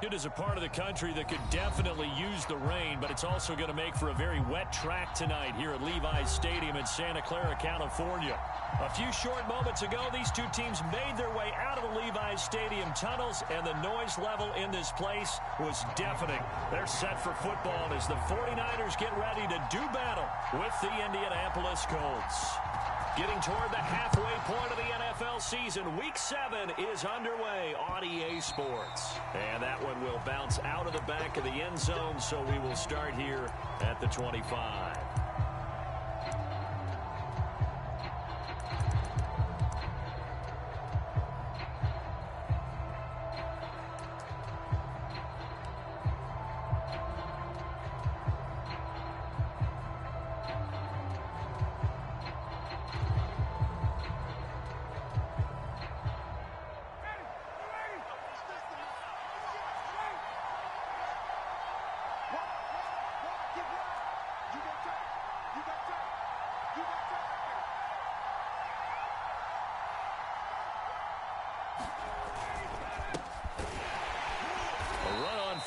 It is a part of the country that could definitely use the rain, but it's also going to make for a very wet track tonight here at Levi's Stadium in Santa Clara, California. A few short moments ago, these two teams made their way out of the Levi's Stadium tunnels, and the noise level in this place was deafening. They're set for football as the 49ers get ready to do battle with the Indianapolis Colts. Getting toward the halfway point of the NFL season, Week 7 is underway on EA Sports. And that one will bounce out of the back of the end zone, so we will start here at the 25.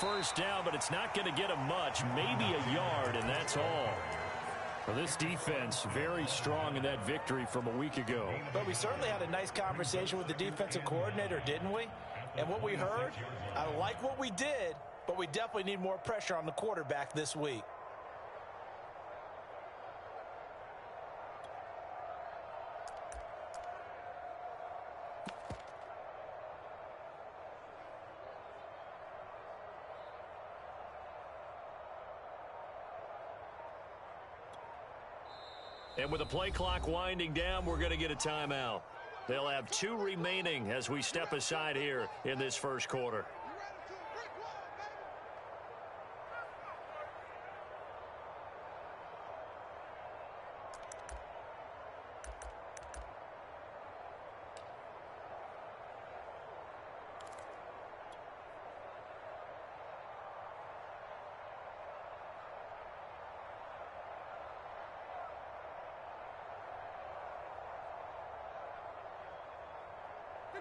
First down, but it's not going to get him much, maybe a yard, and that's all. Well, this defense very strong in that victory from a week ago. But we certainly had a nice conversation with the defensive coordinator, didn't we? And what we heard, I like what we did, but we definitely need more pressure on the quarterback this week. And with the play clock winding down, we're going to get a timeout. They'll have 2 remaining as we step aside here in this first quarter.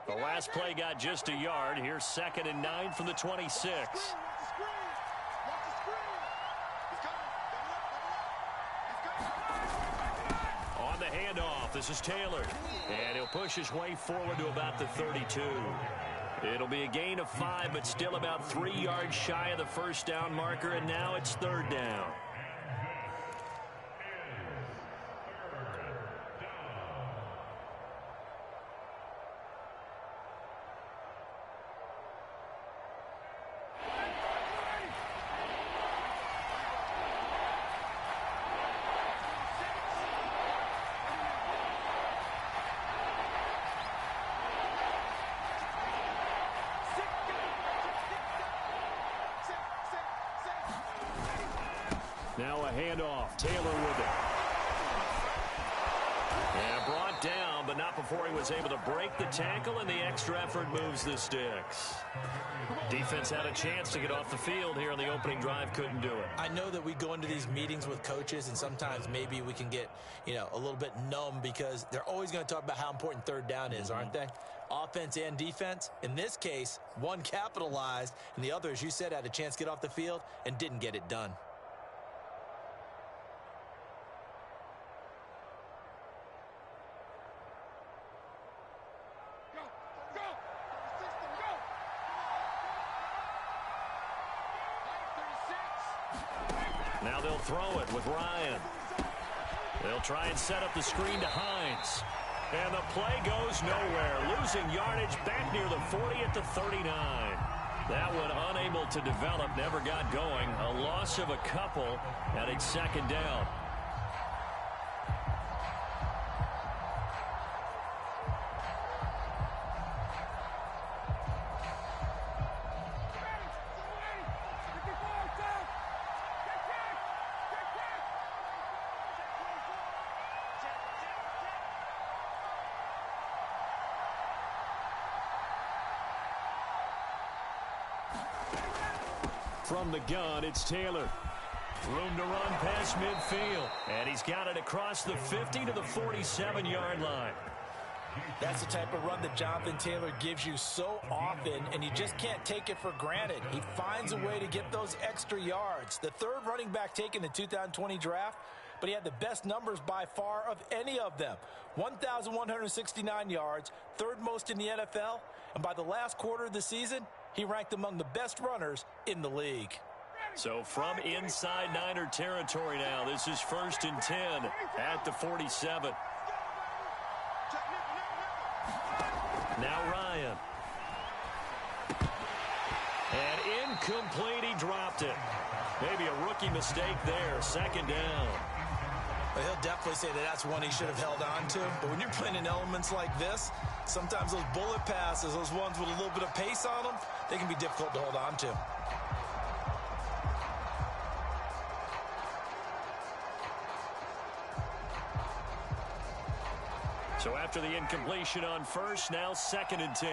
The last play got just a yard. Here's 2nd and 9 from the 26. On the handoff, this is Taylor. And he'll push his way forward to about the 32. It'll be a gain of 5, but still about 3 yards shy of the first down marker, and now it's 3rd down. Now a handoff. Taylor with it. And brought down, but not before he was able to break the tackle, and the extra effort moves the sticks. Defense had a chance to get off the field here on the opening drive, couldn't do it. I know that we go into these meetings with coaches, and sometimes maybe we can get, a little bit numb because they're always going to talk about how important 3rd down is, aren't they? Offense and defense. In this case, one capitalized, and the other, as you said, had a chance to get off the field and didn't get it done. Now they'll throw it with Ryan. They'll try and set up the screen to Hines. And the play goes nowhere. Losing yardage back near the 40 at the 39. That one unable to develop, never got going. A loss of a couple, and it's 2nd down. From the gun, it's Taylor. Room to run past midfield. And he's got it across the 50 to the 47-yard line. That's the type of run that Jonathan Taylor gives you so often, and you just can't take it for granted. He finds a way to get those extra yards. The third running back taken in the 2020 draft, but he had the best numbers by far of any of them. 1,169 yards, third most in the NFL, and by the last quarter of the season, he ranked among the best runners in the league. So from inside Niner territory now, this is 1st and 10 at the 47. Now Ryan. And incomplete, he dropped it. Maybe a rookie mistake there, 2nd down. Well, he'll definitely say that that's one he should have held on to. But when you're playing in elements like this, sometimes those bullet passes, those ones with a little bit of pace on them, they can be difficult to hold on to. So after the incompletion on first, now 2nd and 10.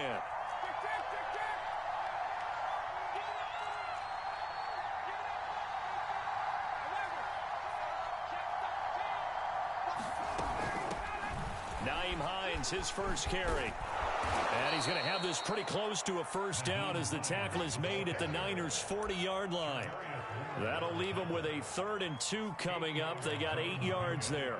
Nyheim Hines, his first carry. And he's going to have this pretty close to a 1st down as the tackle is made at the Niners' 40-yard line. That'll leave them with a 3rd and 2 coming up. They got 8 yards there.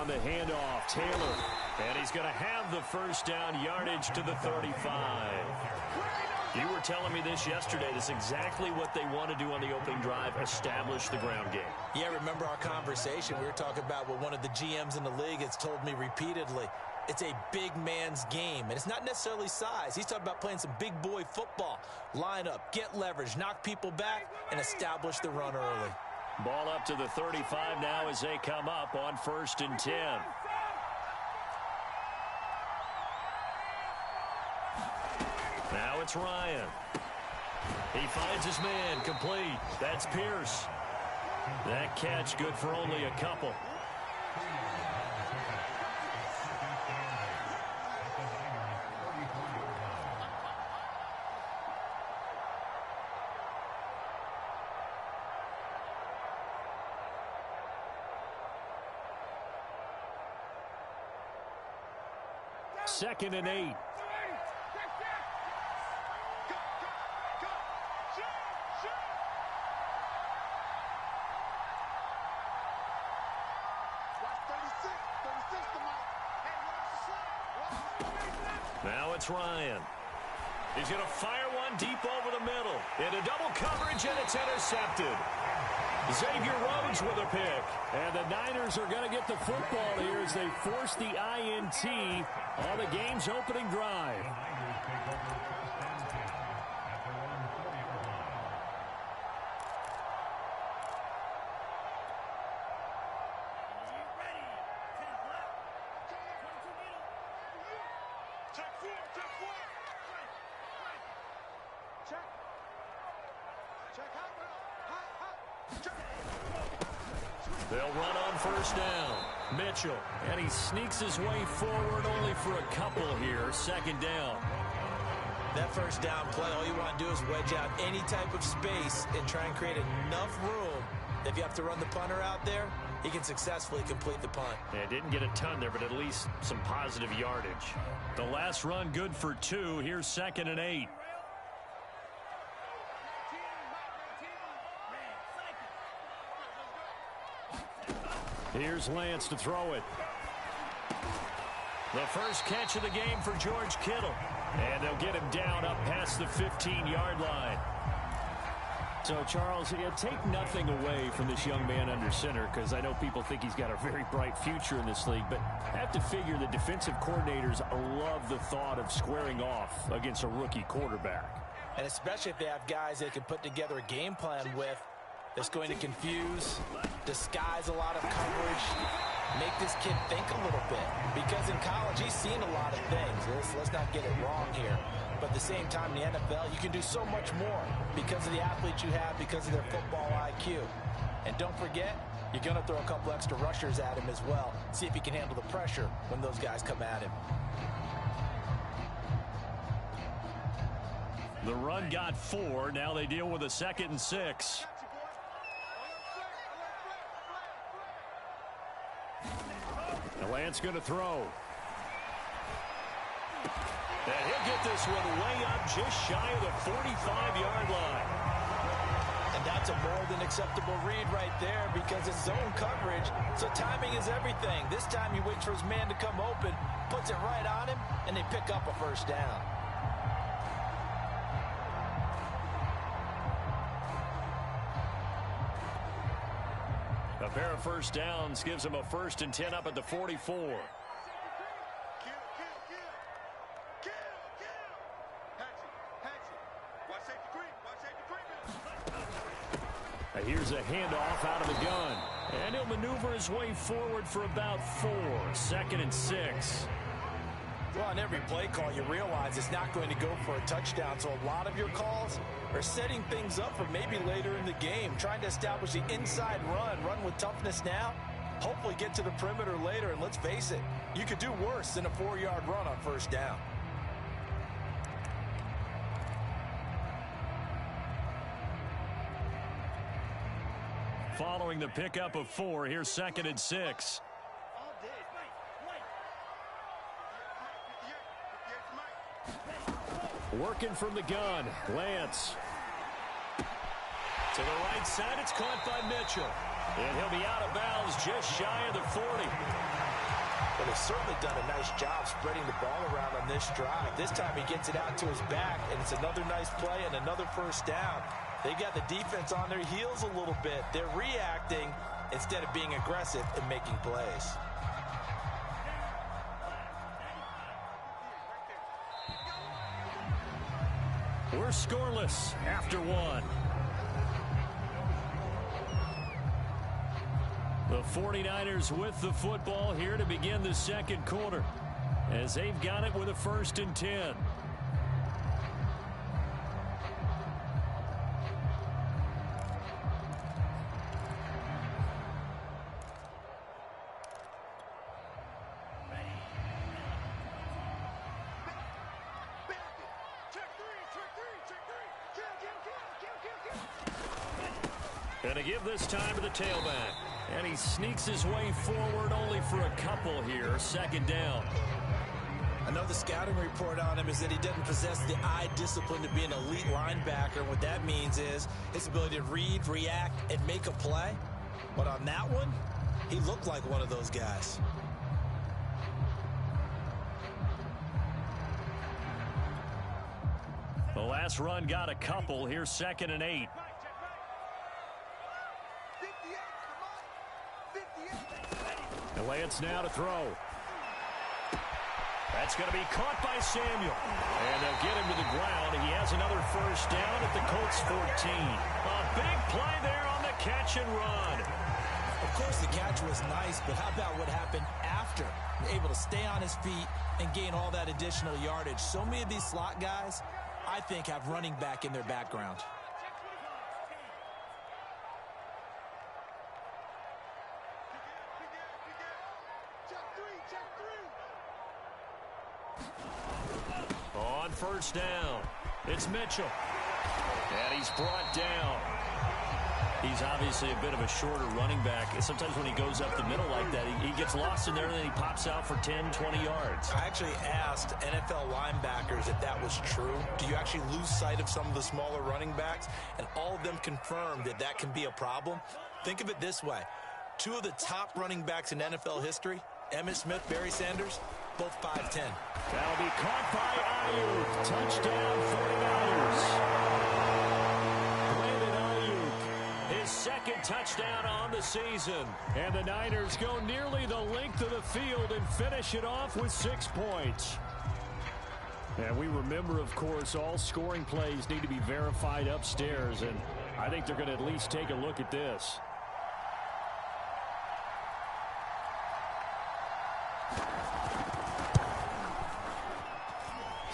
On the handoff, Taylor. And he's going to have the 1st down, yardage to the 35. You were telling me this yesterday. This is exactly what they want to do on the opening drive, establish the ground game. Yeah, remember our conversation. We were talking about what one of the GMs in the league has told me repeatedly. It's a big man's game, and it's not necessarily size. He's talking about playing some big boy football. Line up, get leverage, knock people back, and establish the run early. Ball up to the 35 now as they come up on 1st and 10. Now it's Ryan. He finds his man, complete. That's Pierce. That catch good for only a couple. Second and 8. Now it's Ryan. He's going to fire one deep over the middle. Into double coverage, and it's intercepted. Xavier Rhodes with a pick. And the Niners are going to get the football here as they force the INT on the game's opening drive. They'll run on 1st down. Mitchell, and he sneaks his way forward only for a couple here. 2nd down. That 1st down play, all you want to do is wedge out any type of space and try and create enough room. If you have to run the punter out there, he can successfully complete the punt. Yeah, didn't get a ton there, but at least some positive yardage. The last run good for 2. Here's 2nd and 8. Here's Lance to throw it. The first catch of the game for George Kittle. And they'll get him down up past the 15-yard line. So, Charles, take nothing away from this young man under center, because I know people think he's got a very bright future in this league, but I have to figure the defensive coordinators love the thought of squaring off against a rookie quarterback. And especially if they have guys they can put together a game plan with that's going to confuse, disguise a lot of coverage, make this kid think a little bit. Because in college, he's seen a lot of things. Let's not get it wrong here. But at the same time, in the NFL, you can do so much more because of the athletes you have, because of their football IQ. And don't forget, you're going to throw a couple extra rushers at him as well. See if he can handle the pressure when those guys come at him. The run got 4. Now they deal with a 2nd and 6. And Lance going to throw. And he'll get this one way up just shy of the 45-yard line. And that's a more than acceptable read right there because it's zone coverage, so timing is everything. This time he waits for his man to come open, puts it right on him, and they pick up a first down. A pair of first downs gives him a 1st and 10 up at the 44. Here's a handoff out of the gun. And he'll maneuver his way forward for about 4. 2nd and 6. Well, on every play call, you realize it's not going to go for a touchdown. So a lot of your calls are setting things up for maybe later in the game, trying to establish the inside run with toughness now, hopefully get to the perimeter later. And let's face it, you could do worse than a 4-yard run on first down. Following the pickup of 4, here's 2nd and 6. Working from the gun, Lance. To the right side, it's caught by Mitchell. And he'll be out of bounds just shy of the 40. But they've certainly done a nice job spreading the ball around on this drive. This time he gets it out to his back, and it's another nice play and another first down. They got the defense on their heels a little bit. They're reacting instead of being aggressive and making plays. We're scoreless after 1. The 49ers with the football here to begin the 2nd quarter as they've got it with a 1st and 10. Gonna give this time to the tailback. And he sneaks his way forward only for a couple here. 2nd down. I know the scouting report on him is that he doesn't possess the eye discipline to be an elite linebacker. What that means is his ability to read, react, and make a play. But on that one, he looked like one of those guys. The last run got a couple. Here's 2nd and 8. And Lance now to throw. That's going to be caught by Samuel. And they'll get him to the ground. He has another first down at the Colts 14. A big play there on the catch and run. Of course, the catch was nice, but how about what happened after? Able to stay on his feet and gain all that additional yardage. So many of these slot guys, I think, have running back in their background. On first down, it's Mitchell. And he's brought down. He's obviously a bit of a shorter running back. Sometimes when he goes up the middle like that, he gets lost in there and then he pops out for 10, 20 yards. I actually asked NFL linebackers if that was true. Do you actually lose sight of some of the smaller running backs? And all of them confirmed that that can be a problem. Think of it this way. 2 of the top running backs in NFL history, Emmitt Smith, Barry Sanders, both 5'10". That'll be caught by Ayuk. Touchdown 49ers. His 2nd touchdown on the season. And the Niners go nearly the length of the field and finish it off with 6 points. And we remember, of course, all scoring plays need to be verified upstairs. And I think they're going to at least take a look at this.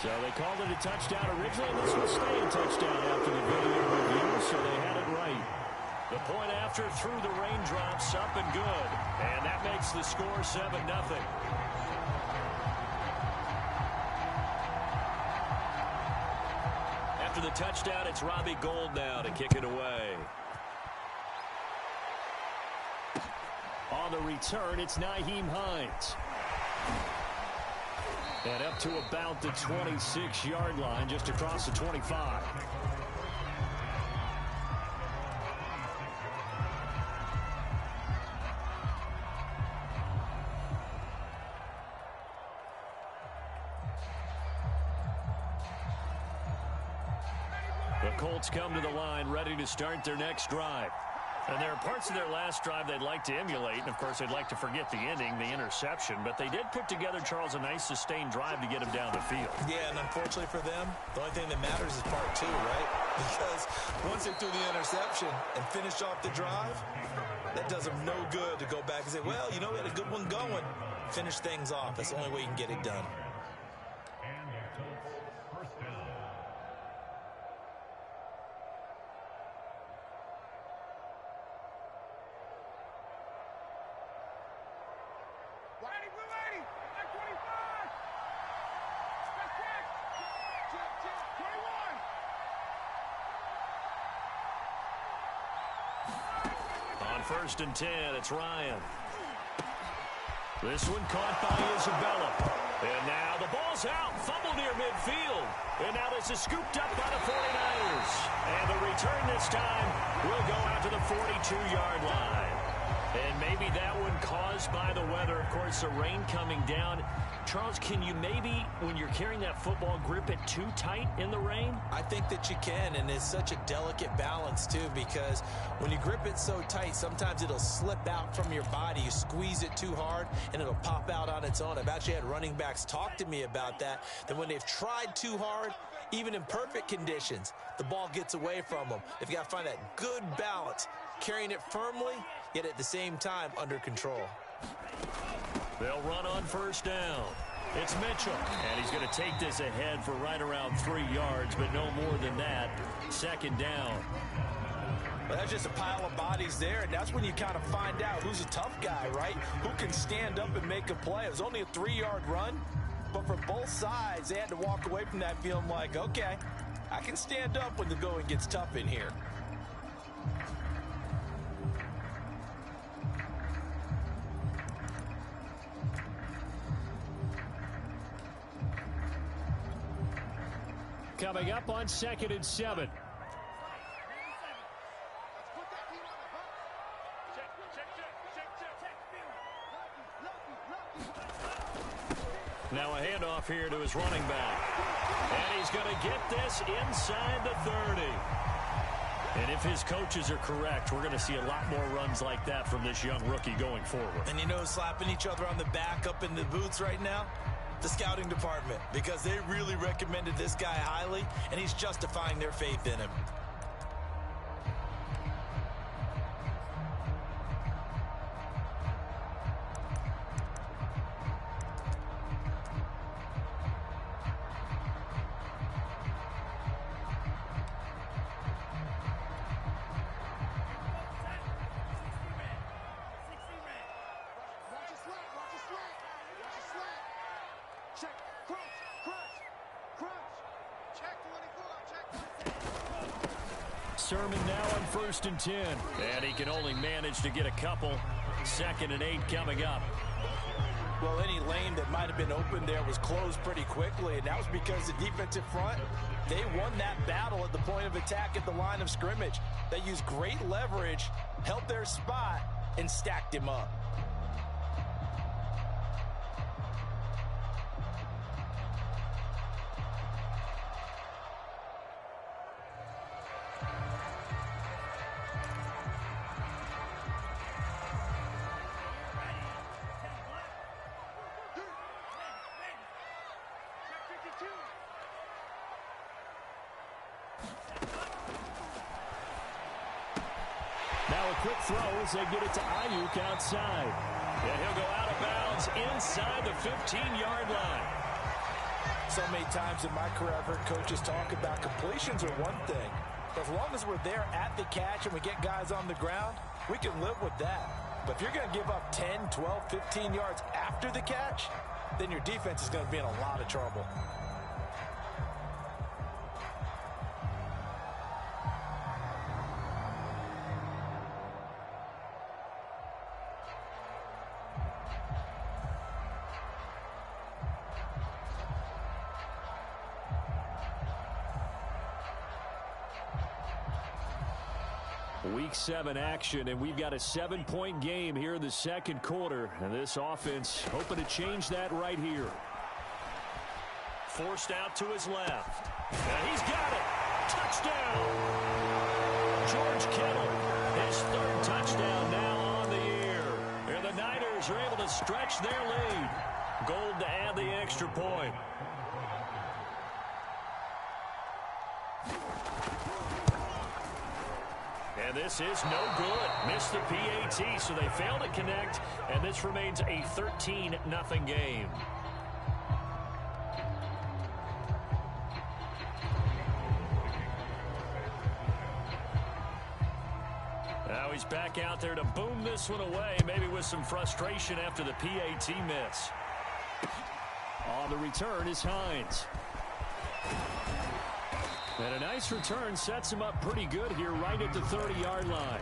So they called it a touchdown originally, and this will stay a touchdown after the video review, so they had it right. The point after through the raindrops, up and good. And that makes the score 7-0. After the touchdown, it's Robbie Gould now to kick it away. On the return, it's Nyheim Hines. And up to about the 26-yard line, just across the 25. The Colts come to the line, ready to start their next drive. And there are parts of their last drive they'd like to emulate, and of course they'd like to forget the ending, the interception, but they did put together, Charles, a nice sustained drive to get them down the field. Yeah, and unfortunately for them, the only thing that matters is part two, right? Because once they threw the interception and finished off the drive, that does them no good to go back and say, well, you know, we had a good one going. Finish things off. That's the only way you can get it done. First and 10, it's Ryan. This one caught by Isabella. And now the ball's out. Fumble near midfield. And now this is scooped up by the 49ers. And the return this time will go out to the 42-yard line. And maybe that one caused by the weather. Of course, the rain coming down. Charles, can you maybe, when you're carrying that football, grip it too tight in the rain? I think that you can, and it's such a delicate balance, too, because when you grip it so tight, sometimes it'll slip out from your body. You squeeze it too hard, and it'll pop out on its own. I've actually had running backs talk to me about that when they've tried too hard, even in perfect conditions, the ball gets away from them. They've got to find that good balance, carrying it firmly, yet at the same time under control. They'll run on first down. It's Mitchell, and he's going to take this ahead for right around 3 yards, but no more than that. Second down. Well, that's just a pile of bodies there, and that's when you kind of find out who's a tough guy, right? Who can stand up and make a play. It was only a 3-yard run, but for both sides, they had to walk away from that feeling like, okay, I can stand up when the going gets tough in here. Coming up on 2nd and 7. Now a handoff here to his running back. And he's going to get this inside the 30. And if his coaches are correct, we're going to see a lot more runs like that from this young rookie going forward. And you know, slapping each other on the back up in the boots right now? The scouting department, because they really recommended this guy highly, and he's justifying their faith in him. Sermon now on 1st and 10. And he can only manage to get a couple. 2nd and 8 coming up. Well, any lane that might have been open there was closed pretty quickly, and that was because the defensive front, they won that battle at the point of attack at the line of scrimmage. They used great leverage, held their spot, and stacked him up. Now now a quick throw as they get it to Ayuk outside. And he'll go out of bounds inside the 15-yard line. So many times in my career, I've heard coaches talk about completions are one thing. But as long as we're there at the catch and we get guys on the ground, we can live with that. But if you're going to give up 10, 12, 15 yards after the catch, then your defense is going to be in a lot of trouble. Week 7 action, and we've got a 7-point game here in the second quarter. And this offense hoping to change that right here. Forced out to his left. And he's got it. Touchdown. George Kittle, his third touchdown now on the year. And the Niners are able to stretch their lead. Gold to add the extra point. And this is no good. Missed the PAT, so they fail to connect, and this remains a 13-0 game. Now he's back out there to boom this one away, maybe with some frustration after the PAT miss. On the return is Hines. And a nice return sets him up pretty good here right at the 30-yard line.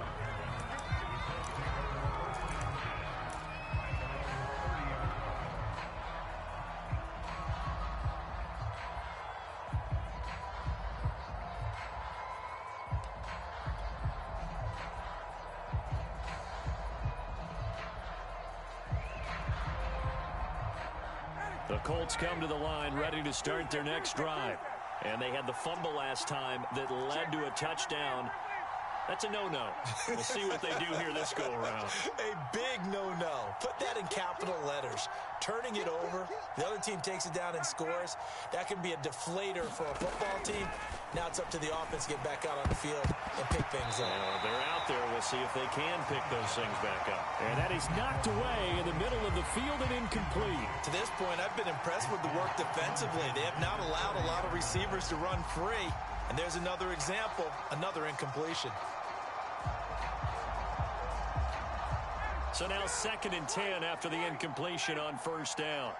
The Colts come to the line ready to start their next drive. And they had the fumble last time that led to a touchdown. That's a no-no. We'll see what they do here this go-around. A big no-no. Put that in capital letters. Turning it over, the other team takes it down and scores. That can be a deflator for a football team. Now it's up to the offense to get back out on the field and pick things up. They're out there. We'll see if they can pick those things back up. And that is knocked away in the middle of the field and incomplete. To this point, I've been impressed with the work defensively. They have not allowed a lot of receivers to run free. And there's another example, another incompletion. So now 2nd and 10 after the incompletion on first down.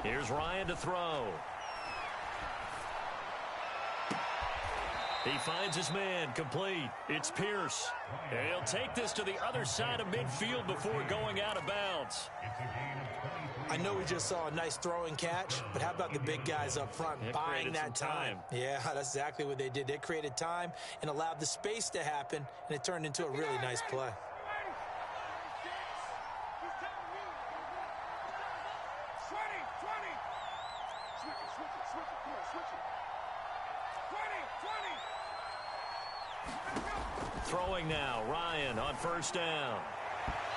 Here's Ryan to throw. He finds his man, complete. It's Pierce. And he'll take this to the other side of midfield before going out of bounds. I know we just saw a nice throwing catch, but how about the big guys up front buying that time? Yeah, that's exactly what they did. They created time and allowed the space to happen, and it turned into a really nice play. Throwing now, Ryan on first down.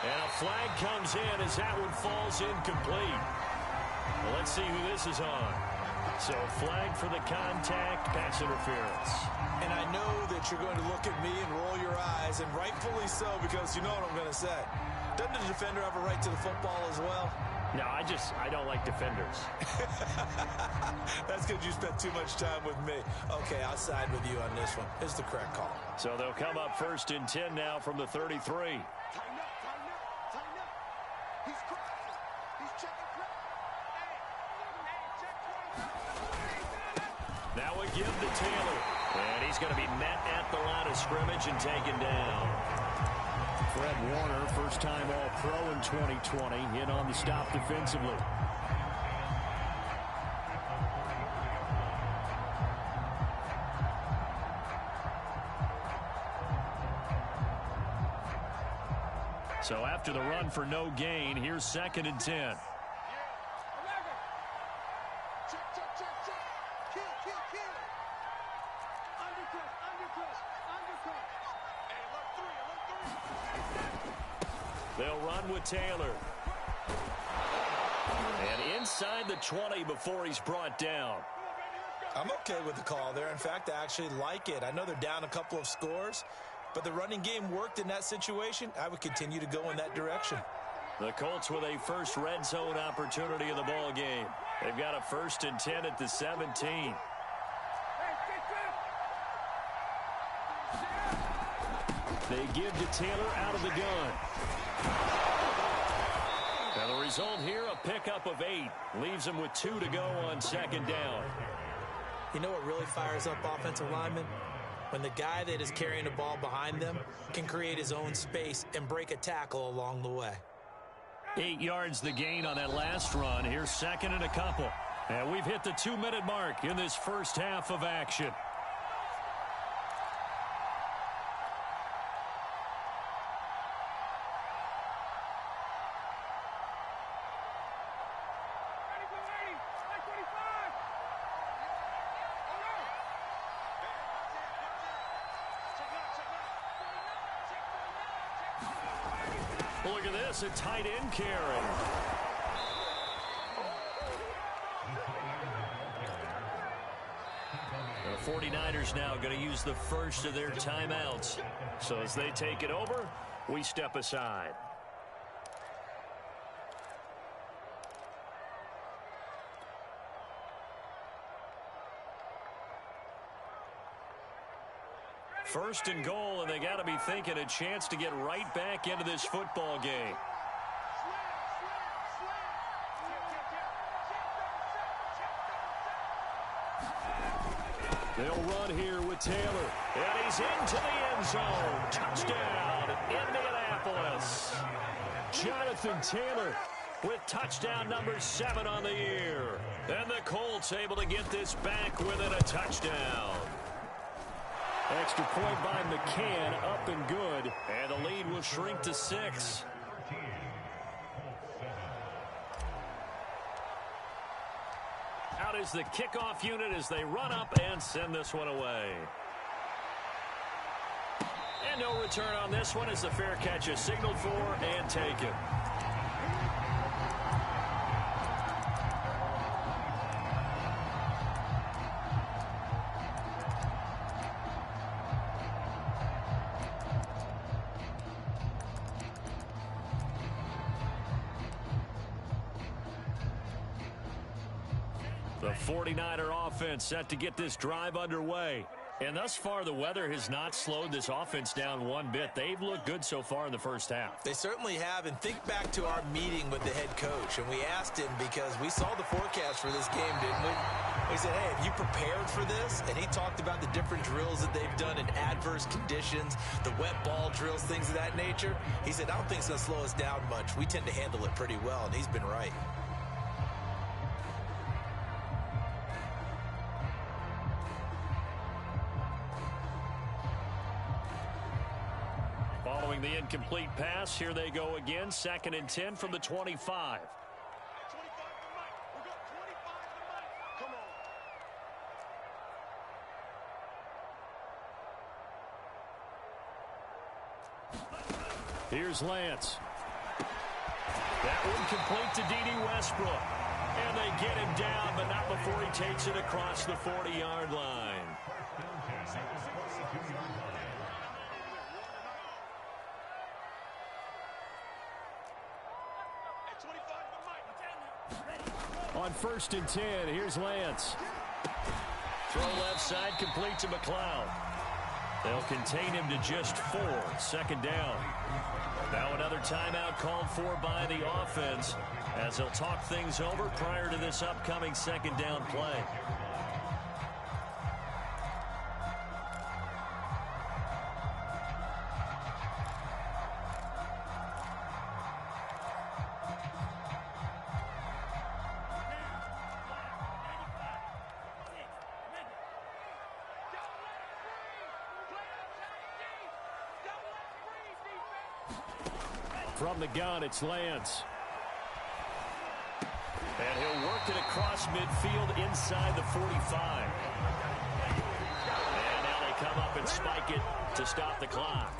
And a flag comes in as that one falls incomplete. Well, let's see who this is on. So flag for the contact, pass interference. And I know that you're going to look at me and roll your eyes, and rightfully so, because you know what I'm going to say. Doesn't the defender have a right to the football as well? No, I don't like defenders. That's because you spent too much time with me. Okay, I'll side with you on this one. It's the correct call. So they'll come up 1st and 10 now from the 33. Now we give to Taylor. And he's going to be met at the line of scrimmage and taken down. Fred Warner, first-time All-Pro in 2020, in on the stop defensively. So after the run for no gain, here's 2nd and 10. run with Taylor. And inside the 20 before he's brought down. I'm okay with the call there. In fact, I actually like it. I know they're down a couple of scores, but the running game worked in that situation. I would continue to go in that direction. The Colts with a first red zone opportunity in the ball game. They've got a 1st and 10 at the 17. They give to Taylor out of the gun. And the result here, a pickup of 8. Leaves them with 2 to go on 2nd down. You know what really fires up offensive linemen? When the guy that is carrying the ball behind them can create his own space and break a tackle along the way. 8 yards the gain on that last run. Here's 2nd and a couple. And we've hit the 2-minute mark in this first half of action. Look at this, a tight end carry. The 49ers now going to use the first of their timeouts. So as they take it over, we step aside. First and goal, and they got to be thinking a chance to get right back into this football game. They'll run here with Taylor, and he's into the end zone. Touchdown, Indianapolis. Jonathan Taylor with touchdown number 7 on the year. And the Colts able to get this back within a touchdown. Extra point by McCann, up and good. And the lead will shrink to 6. Out is the kickoff unit as they run up and send this one away. And no return on this one as the fair catch is signaled for and taken. The 49er offense set to get this drive underway. And thus far, the weather has not slowed this offense down one bit. They've looked good so far in the first half. They certainly have. And think back to our meeting with the head coach. And we asked him because we saw the forecast for this game, didn't we? We said, hey, have you prepared for this? And he talked about the different drills that they've done in adverse conditions, the wet ball drills, things of that nature. He said, I don't think it's going to slow us down much. We tend to handle it pretty well, and he's been right. Following the incomplete pass, here they go again. 2nd and 10 from the 25. Here's Lance. That one complete to D.D. Westbrook. And they get him down, but not before he takes it across the 40-yard line. On 1st and 10, here's Lance. Throw left side, complete to McLeod. They'll contain him to just 4. 2nd down. Now another timeout called for by the offense as they'll talk things over prior to this upcoming 2nd down play. From the gun, it's Lance. And he'll work it across midfield inside the 45. And now they come up and spike it to stop the clock.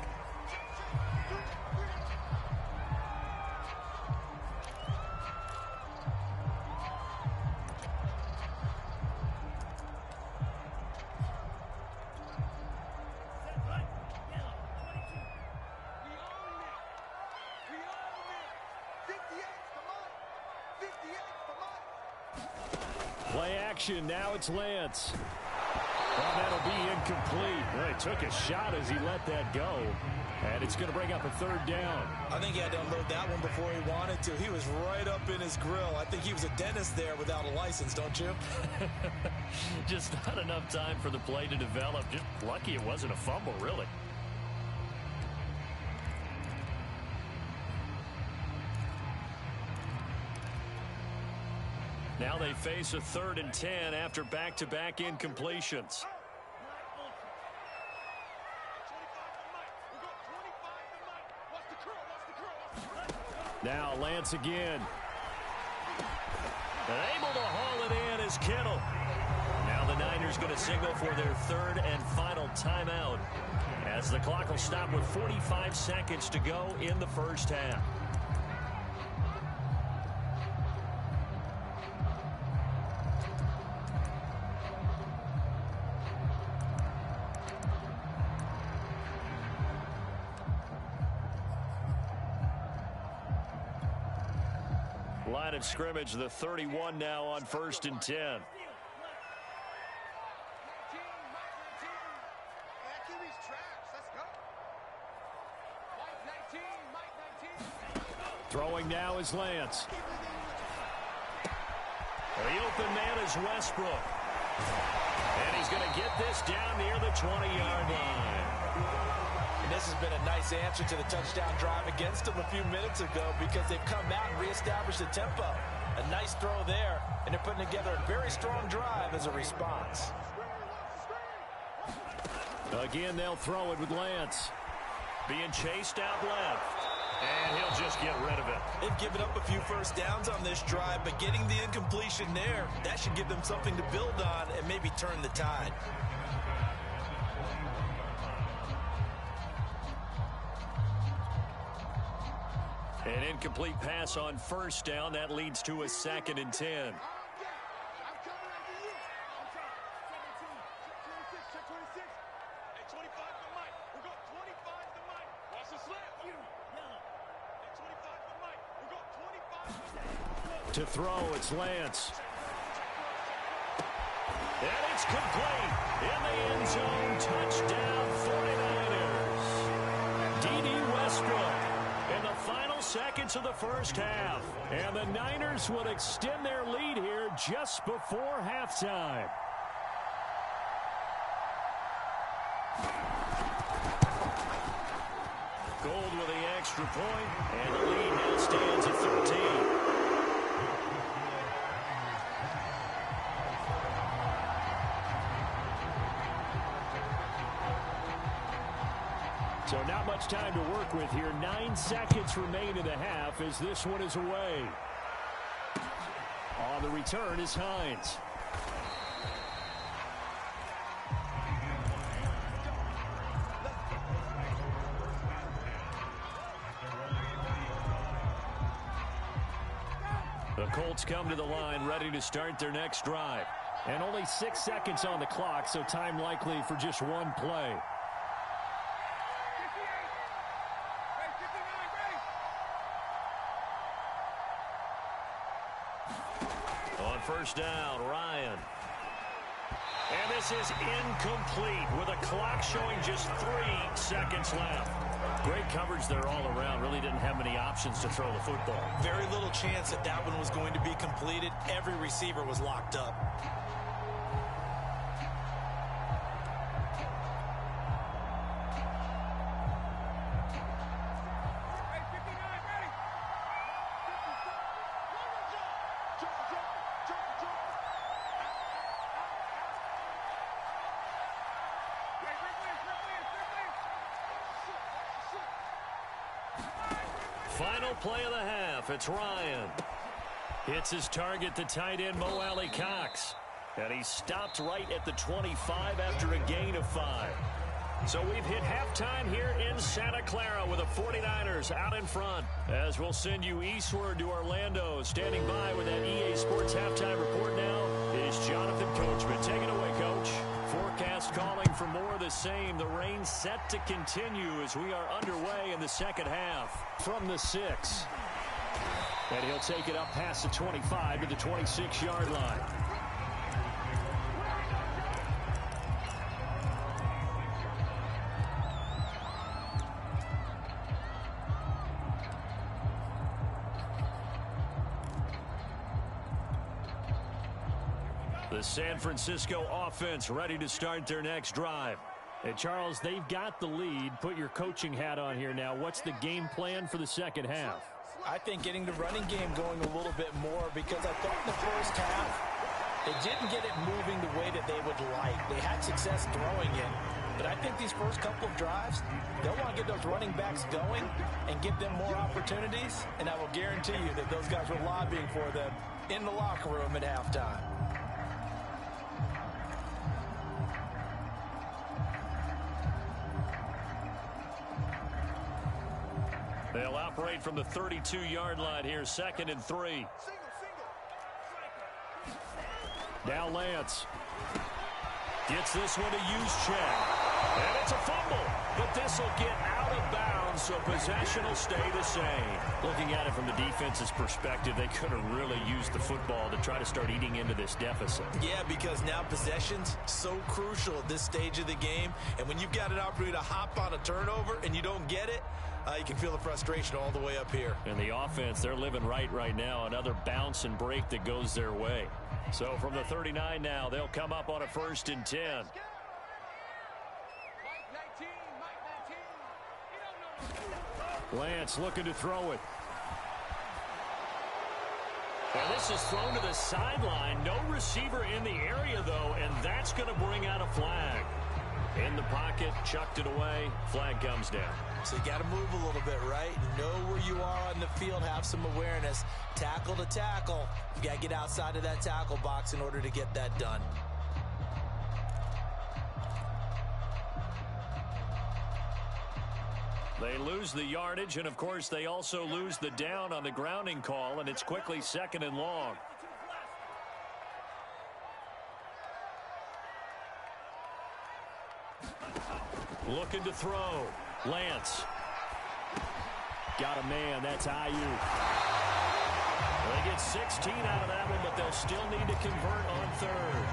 Play action. Now it's Lance. Well, that'll be incomplete. Well, he took a shot as he let that go. And it's going to bring up a third down. I think he had to unload that one before he wanted to. He was right up in his grill. I think he was a dentist there without a license, don't you? Just not enough time for the play to develop. Just lucky it wasn't a fumble, really. Now they face a 3rd and 10 after back-to-back incompletions. Now Lance again. And able to haul it in is Kittle. Now the Niners going to signal for their 3rd and final timeout, as the clock will stop with 45 seconds to go in the first half. Line of scrimmage, the 31 now on 1st and 10. Throwing now is Lance. The open man is Westbrook. And he's going to get this down near the 20-yard line. And this has been a nice answer to the touchdown drive against them a few minutes ago, because they've come out and reestablished the tempo. A nice throw there, and they're putting together a very strong drive as a response. Again, they'll throw it with Lance. Being chased out left. And he'll just get rid of it. They've given up a few first downs on this drive, but getting the incompletion there, that should give them something to build on and maybe turn the tide. An incomplete pass on 1st down. That leads to a 2nd and 10. To throw, it's Lance. And it's complete. In the end zone, touchdown 49ers. D.D. Westbrook in the final seconds of the first half. And the Niners will extend their lead here just before halftime. Gold with the extra point, and the lead now stands at 13. So not much time to work with here. 9 seconds remain in the half as this one is away. On the return is Hines. The Colts come to the line ready to start their next drive. And only 6 seconds on the clock, so time likely for just one play. On 1st down, Ryan. And this is incomplete with a clock showing just 3 seconds left. Great coverage there all around. Really didn't have many options to throw the football. Very little chance that that one was going to be completed. Every receiver was locked up. Final play of the half. It's Ryan. Hits his target, the tight end, Mo Alley Cox. And he stopped right at the 25 after a gain of 5. So we've hit halftime here in Santa Clara with the 49ers out in front. As we'll send you eastward to Orlando. Standing by with that EA Sports halftime report now is Jonathan Coachman. Take it away, Coach. Forecast calling for more of the same. The rain set to continue as we are underway in the second half. From the 6. And he'll take it up past the 25 to the 26-yard line. The San Francisco offense ready to start their next drive. And Charles, they've got the lead. Put your coaching hat on here now. What's the game plan for the second half? I think getting the running game going a little bit more, because I thought in the first half they didn't get it moving the way that they would like. They had success throwing it. But I think these first couple of drives, they'll want to get those running backs going and give them more opportunities. And I will guarantee you that those guys were lobbying for them in the locker room at halftime. They'll operate from the 32-yard line here, 2nd and 3. Now Lance gets this one to Juszczyk. And it's a fumble, but this will get out of bounds, so possession will stay the same. Looking at it from the defense's perspective, they could have really used the football to try to start eating into this deficit. Yeah, because now possession's so crucial at this stage of the game. And when you've got an opportunity to hop on a turnover and you don't get it, you can feel the frustration all the way up here. And the offense, they're living right now. Another bounce and break that goes their way. So from the 39 now, they'll come up on a 1st and 10. Lance looking to throw it. And this is thrown to the sideline. No receiver in the area, though, and that's going to bring out a flag. In the pocket, chucked it away. Flag comes down. So you got to move a little bit, right? Know where you are on the field, have some awareness. Tackle to tackle. You got to get outside of that tackle box in order to get that done. They lose the yardage, and, of course, they also lose the down on the grounding call, and it's quickly 2nd and long. Looking to throw. Lance. Got a man. That's Ayuk. They get 16 out of that one, but they'll still need to convert on 3rd.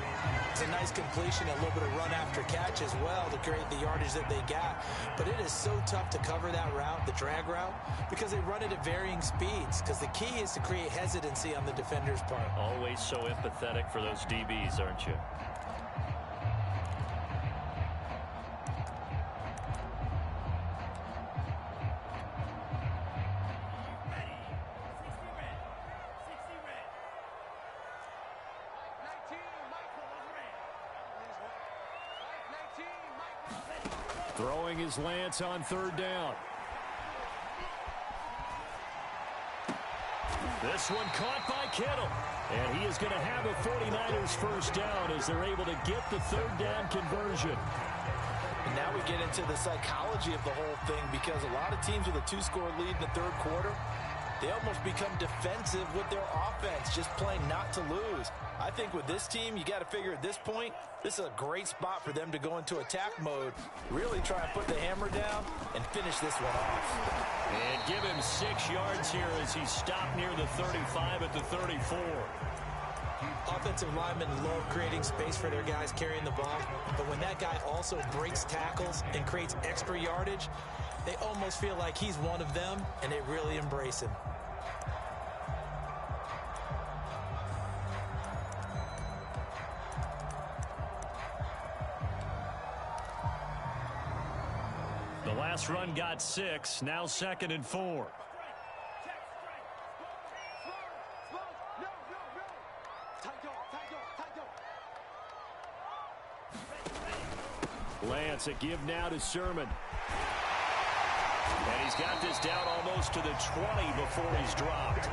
It's a nice completion, a little bit of run after catch as well to create the yardage that they got. But it is so tough to cover that route, the drag route, because they run it at varying speeds. Because the key is to create hesitancy on the defender's part. Always so empathetic for those DBs, aren't you? Throwing his Lance on 3rd down. This one caught by Kittle. And he is going to have a 49ers 1st down as they're able to get the 3rd down conversion. And now we get into the psychology of the whole thing, because a lot of teams with a 2-score lead in the 3rd quarter, they almost become defensive with their offense, just playing not to lose. I think with this team, you got to figure at this point, this is a great spot for them to go into attack mode, really try and put the hammer down and finish this one off. And give him 6 yards here as he stopped near the 35 at the 34. Offensive linemen love creating space for their guys carrying the ball, but when that guy also breaks tackles and creates extra yardage, they almost feel like he's one of them, and they really embrace him. The last run got 6, now 2nd and 4. Lance, a give now to Sermon. And he's got this down almost to the 20 before he's dropped.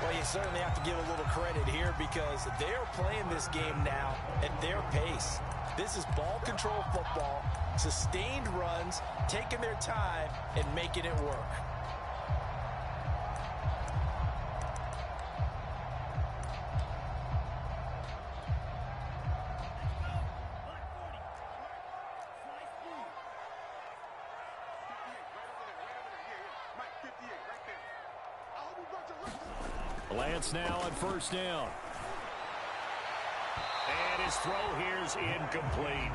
Well, you certainly have to give a little credit here, because they're playing this game now at their pace. This is ball control football, sustained runs, taking their time and making it work. Right there. I hope you brought your left Lance now on first down. And his throw here is incomplete.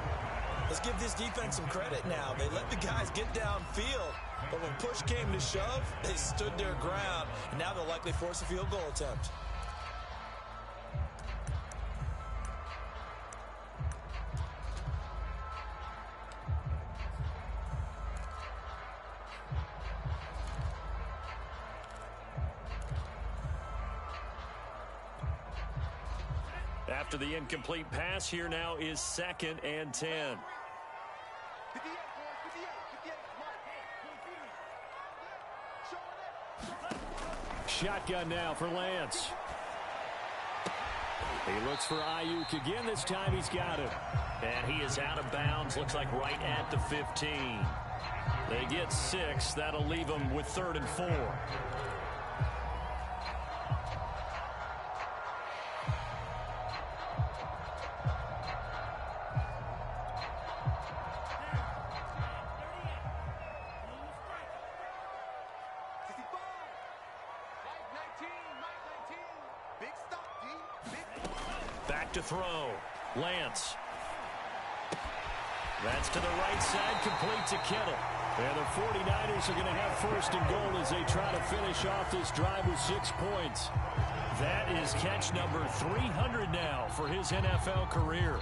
Let's give this defense some credit now. They let the guys get downfield, but when push came to shove, they stood their ground, and now they'll likely force a field goal attempt. After the incomplete pass, here now is 2nd and 10. Shotgun now for Lance. He looks for Ayuk again. This time he's got him. And he is out of bounds. Looks like right at the 15. They get 6. That'll leave them with 3rd and 4. Back to throw. Lance. That's to the right side, complete to Kittle. And the 49ers are going to have 1st and goal as they try to finish off this drive with 6 points. That is catch number 300 now for his NFL career.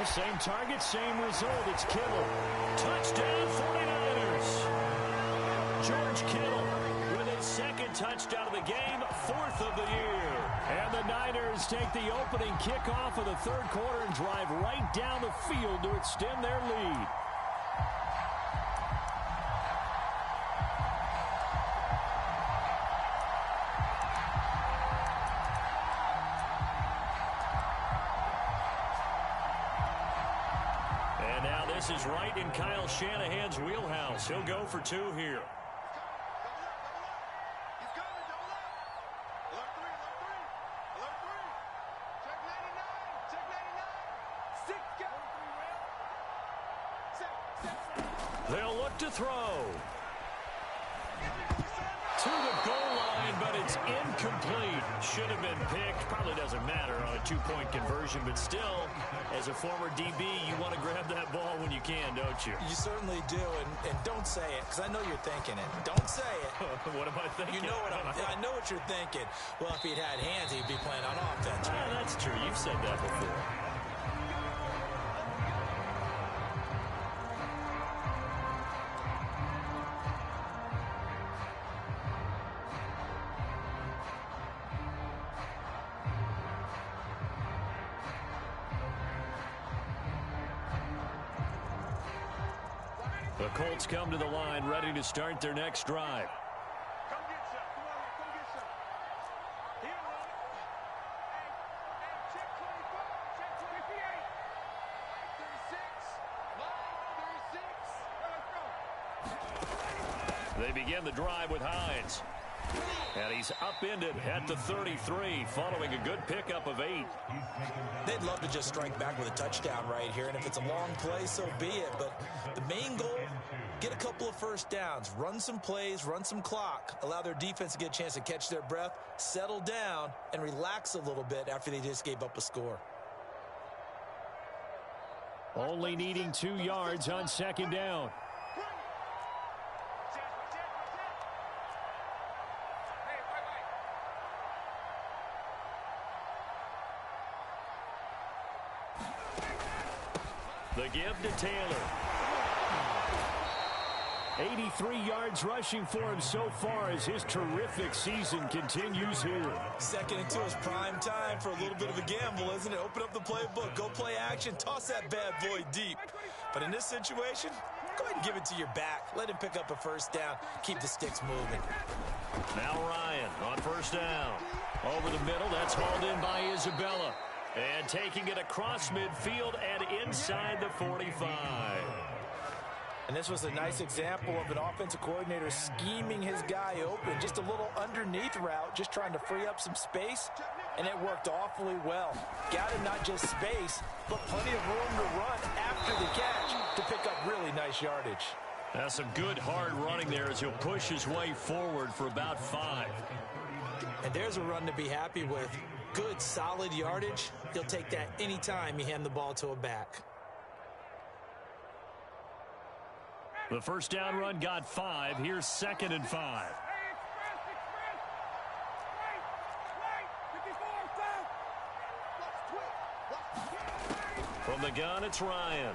Same target, same result. It's Kittle. Touchdown, 49ers. George Kittle with his 2nd touchdown of the game, 4th of the year. And the Niners take the opening kickoff of the 3rd quarter and drive right down the field to extend their lead. This is right in Kyle Shanahan's wheelhouse. He'll go for 2 here. They'll look to throw. To the goal line, but it's incomplete. Should have been picked. Probably doesn't matter on a 2-point conversion, but still, as a former DB, you want to grab that ball when you can, don't you? You certainly do, and don't say it, because I know you're thinking it. Don't say it. What am I thinking? You know what I know what you're thinking. Well, if he'd had hands, he'd be playing on offense. Yeah, that's true. You've said that before. The Colts come to the line, ready to start their next drive. They begin the drive with Hines. And he's upended at the 33, following a good pickup of 8. They'd love to just strike back with a touchdown right here, and if it's a long play, so be it. But the main goal, get a couple of 1st downs, run some plays, run some clock, allow their defense to get a chance to catch their breath, settle down, and relax a little bit after they just gave up a score. Only needing 2 yards on 2nd down. The give to Taylor. 83 yards rushing for him so far as his terrific season continues here. 2nd and 2 is prime time for a little bit of a gamble, isn't it? Open up the playbook, go play action, toss that bad boy deep. But in this situation, go ahead and give it to your back. Let him pick up a 1st down. Keep the sticks moving. Now Ryan on 1st down. Over the middle, that's hauled in by Isabella. And taking it across midfield and inside the 45. And this was a nice example of an offensive coordinator scheming his guy open. Just a little underneath route, just trying to free up some space. And it worked awfully well. Got him not just space, but plenty of room to run after the catch to pick up really nice yardage. That's some good hard running there as he'll push his way forward for about 5. And there's a run to be happy with. Good, solid yardage. He'll take that anytime you hand the ball to a back. The first down run got 5. Here's 2nd and 5. From the gun, it's Ryan.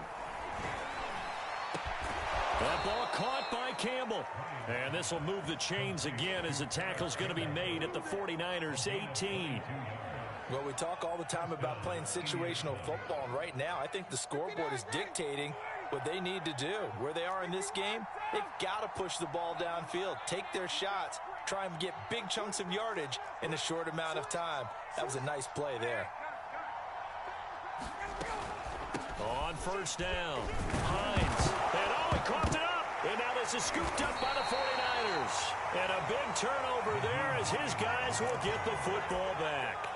That ball caught by Campbell. And this will move the chains again as the tackle's going to be made at the 49ers 18. Well, we talk all the time about playing situational football, and right now I think the scoreboard is dictating what they need to do. Where they are in this game, they've got to push the ball downfield, take their shots, try and get big chunks of yardage in a short amount of time. That was a nice play there. On first down, Hines. And he coughed it up. And now this is scooped up by the 49ers. And a big turnover there as his guys will get the football back.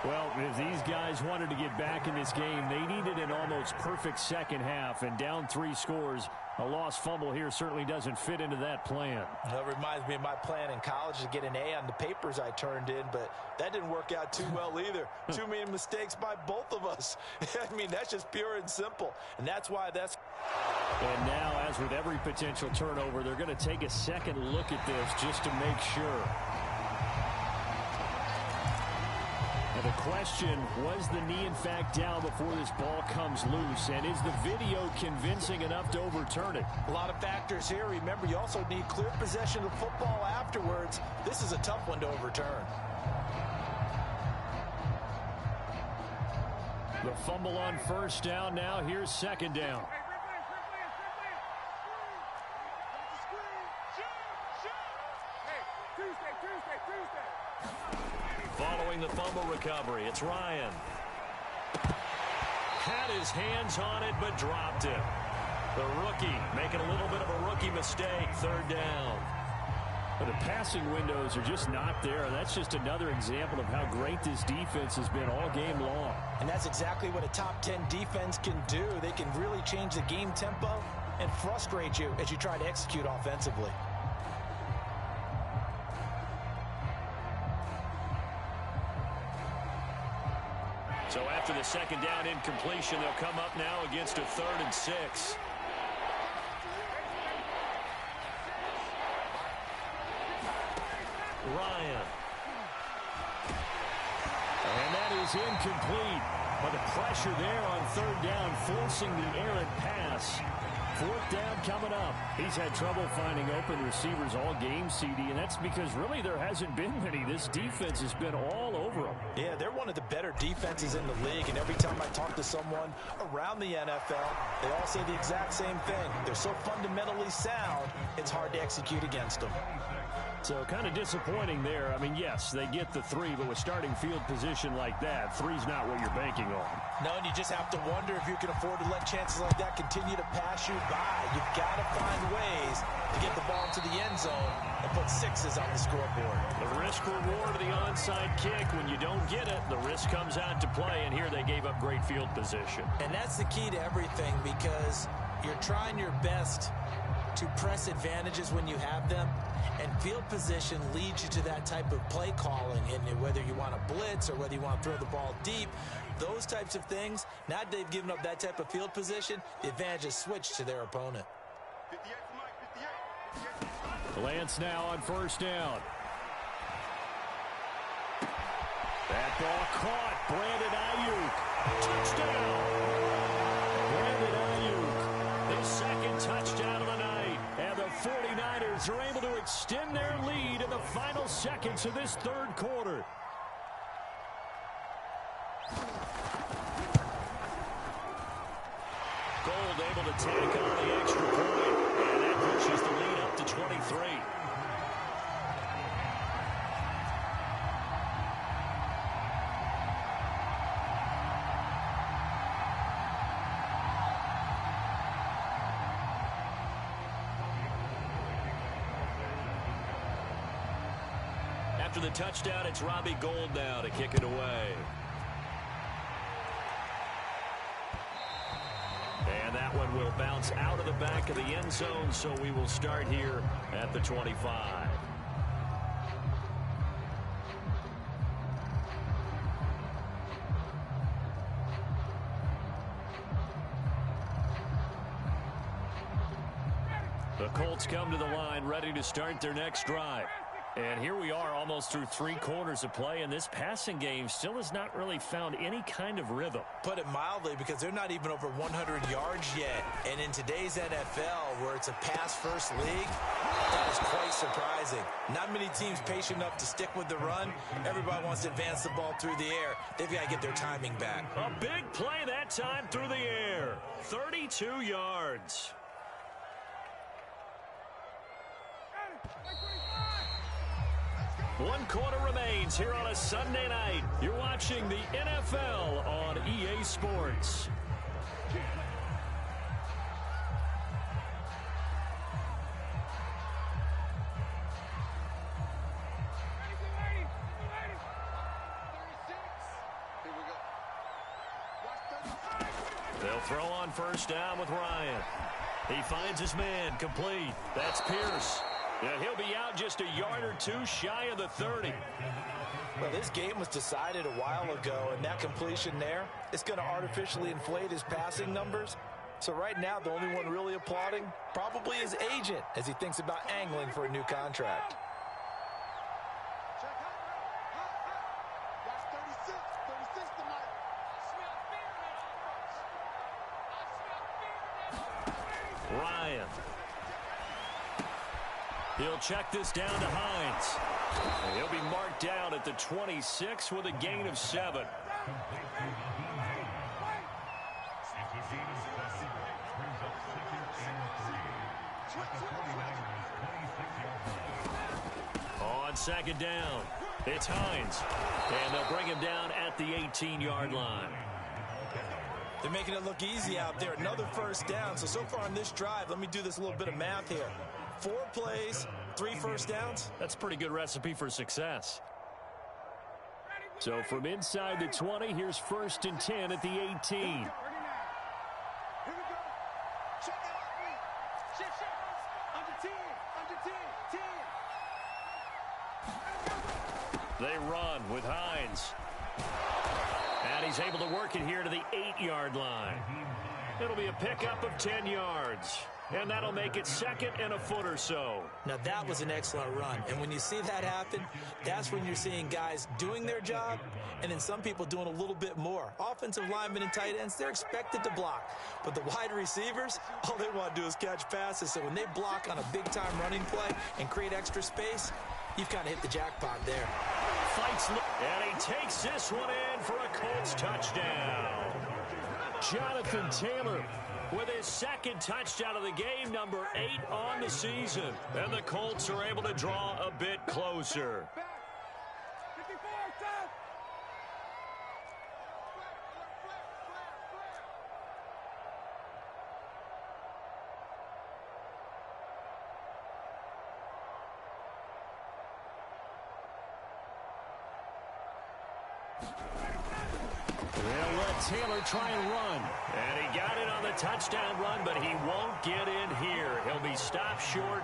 Well, if these guys wanted to get back in this game, they needed an almost perfect second half. And down 3 scores, a lost fumble here certainly doesn't fit into that plan. That reminds me of my plan in college to get an A on the papers I turned in, but that didn't work out too well either. Too many mistakes by both of us. I mean, that's just pure and simple. And that's why that's... And now, as with every potential turnover, they're going to take a second look at this just to make sure. And the question, was the knee in fact down before this ball comes loose? And is the video convincing enough to overturn it? A lot of factors here. Remember, you also need clear possession of football afterwards. This is a tough one to overturn. The fumble on first down. Now here's 2nd down. Following the fumble recovery, it's Ryan. Had his hands on it, but dropped it. The rookie making a little bit of a rookie mistake. 3rd down. But the passing windows are just not there. That's just another example of how great this defense has been all game long. And that's exactly what a top 10 defense can do. They can really change the game tempo and frustrate you as you try to execute offensively. So after the 2nd down incompletion, they'll come up now against a 3rd and 6. Ryan. And that is incomplete. But the pressure there on 3rd down, forcing the errant pass. 4th down coming up. He's had trouble finding open receivers all game, CD, and that's because really there hasn't been many. This defense has been all over them. Yeah, they're one of the better defenses in the league, and every time I talk to someone around the NFL, they all say the exact same thing. They're so fundamentally sound, it's hard to execute against them. So kind of disappointing there. I mean, yes, they get the 3, but with starting field position like that, 3's not what you're banking on. No, and you just have to wonder if you can afford to let chances like that continue to pass you by. You've got to find ways to get the ball into the end zone and put 6s on the scoreboard. The risk reward of the onside kick, when you don't get it, the risk comes out to play, and here they gave up great field position. And that's the key to everything, because you're trying your best to press advantages when you have them, and field position leads you to that type of play calling. And whether you want to blitz or whether you want to throw the ball deep, those types of things, now they've given up that type of field position, the advantage is switched to their opponent. Lance now on 1st down. That ball caught. Brandon Ayuk. Touchdown. Brandon Ayuk. His 2nd touchdown of the night. And the 49ers are able to extend their lead in the final seconds of this 3rd quarter. Gold able to tack on the extra point. And that pushes the lead up to 23. After the touchdown, it's Robbie Gould now to kick it away. And that one will bounce out of the back of the end zone, so we will start here at the 25. The Colts come to the line, ready to start their next drive. And here we are almost through 3 quarters of play, and this passing game still has not really found any kind of rhythm. Put it mildly, because they're not even over 100 yards yet. And in today's NFL, where it's a pass-first league, that is quite surprising. Not many teams patient enough to stick with the run. Everybody wants to advance the ball through the air. They've got to get their timing back. A big play that time through the air. 32 yards. One quarter remains here on a Sunday night. You're watching the NFL on EA Sports. They'll throw on first down with Ryan. He finds his man, complete. That's Pierce. Yeah, he'll be out just a yard or two shy of the 30. Well, this game was decided a while ago, and that completion there, it's going to artificially inflate his passing numbers. So right now, the only one really applauding probably his agent as he thinks about angling for a new contract. Ryan. He'll check this down to Hines. And he'll be marked down at the 26 with a gain of 7. On second down, it's Hines. And they'll bring him down at the 18-yard line. They're making it look easy out there. Another first down. So far on this drive, let me do this little bit of math here. 4 plays, 3 first downs. That's a pretty good recipe for success. So from inside the 20, here's 1st and 10 at the 18. They run with Hines. And he's able to work it here to the 8-yard line. It'll be a pickup of 10 yards. And that'll make it 2nd and a foot or so. Now, that was an excellent run. And when you see that happen, that's when you're seeing guys doing their job and then some people doing a little bit more. Offensive linemen and tight ends, they're expected to block. But the wide receivers, all they want to do is catch passes. So when they block on a big-time running play and create extra space, you've kind of hit the jackpot there. Fights, and he takes this one in for a Colts touchdown. Jonathan Taylor with his 2nd touchdown of the game, number 8 on the season. And the Colts are able to draw a bit closer. They'll let Taylor try and run. And he got it on the touchdown run, but he won't get in here. He'll be stopped short,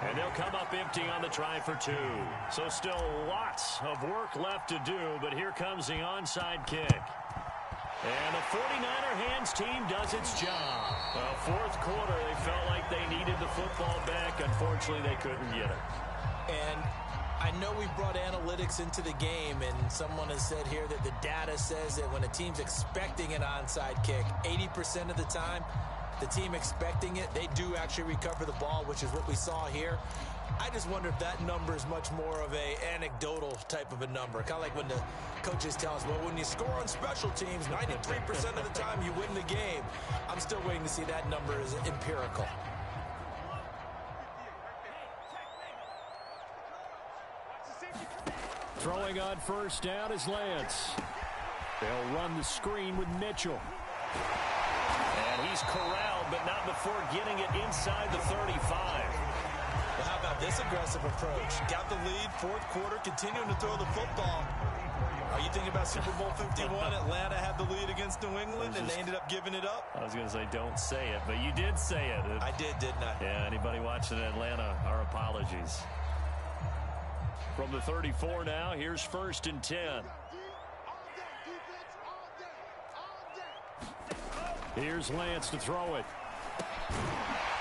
and they'll come up empty on the try for 2. So still lots of work left to do, but here comes the onside kick. And the 49er hands team does its job. 4th quarter, they felt like they needed the football back. Unfortunately, they couldn't get it. And I know we brought analytics into the game, and someone has said here that the data says that when a team's expecting an onside kick, 80% of the time, the team expecting it, they do actually recover the ball, which is what we saw here. I just wonder if that number is much more of a anecdotal type of a number. Kind of like when the coaches tell us, well, when you score on special teams, 93% of the time you win the game. I'm still waiting to see that number as empirical. Throwing on first down is Lance. They'll run the screen with Mitchell. And he's corralled, but not before getting it inside the 35. Well, how about this aggressive approach? Got the lead, fourth quarter, continuing to throw the football. Are you thinking about Super Bowl 51? Atlanta had the lead against New England, and they ended up giving it up? I was going to say, don't say it, but you did say it. I did, didn't I? Yeah, anybody watching Atlanta, our apologies. From the 34 now, here's 1st and 10. Here's Lance to throw it.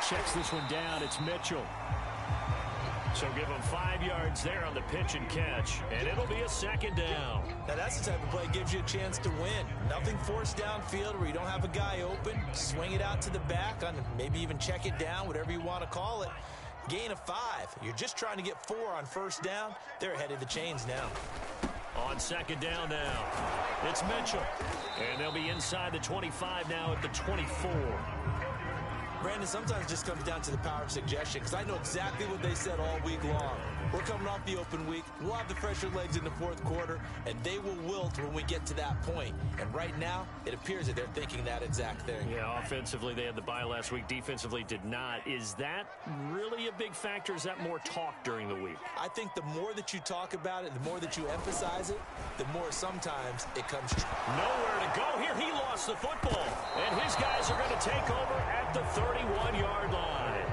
Checks this one down. It's Mitchell. So give him 5 yards there on the pitch and catch, and it'll be a 2nd down. Now that's the type of play that gives you a chance to win. Nothing forced downfield where you don't have a guy open. Swing it out to the back, on maybe even check it down, whatever you want to call it. Gain of 5. You're just trying to get 4 on 1st down. They're ahead of the chains now. On 2nd down now, it's Mitchell. And they'll be inside the 25 now at the 24. Brandon, sometimes it just comes down to the power of suggestion, because I know exactly what they said all week long. We're coming off the open week. We'll have the fresher legs in the fourth quarter, and they will wilt when we get to that point. And right now, it appears that they're thinking that exact thing. Yeah, offensively, they had the bye last week. Defensively, did not. Is that really a big factor? Is that more talk during the week? I think the more that you talk about it, the more that you emphasize it, the more sometimes it comes true. Nowhere to go here. He lost the football. And his guys are going to take over at the 31-yard line.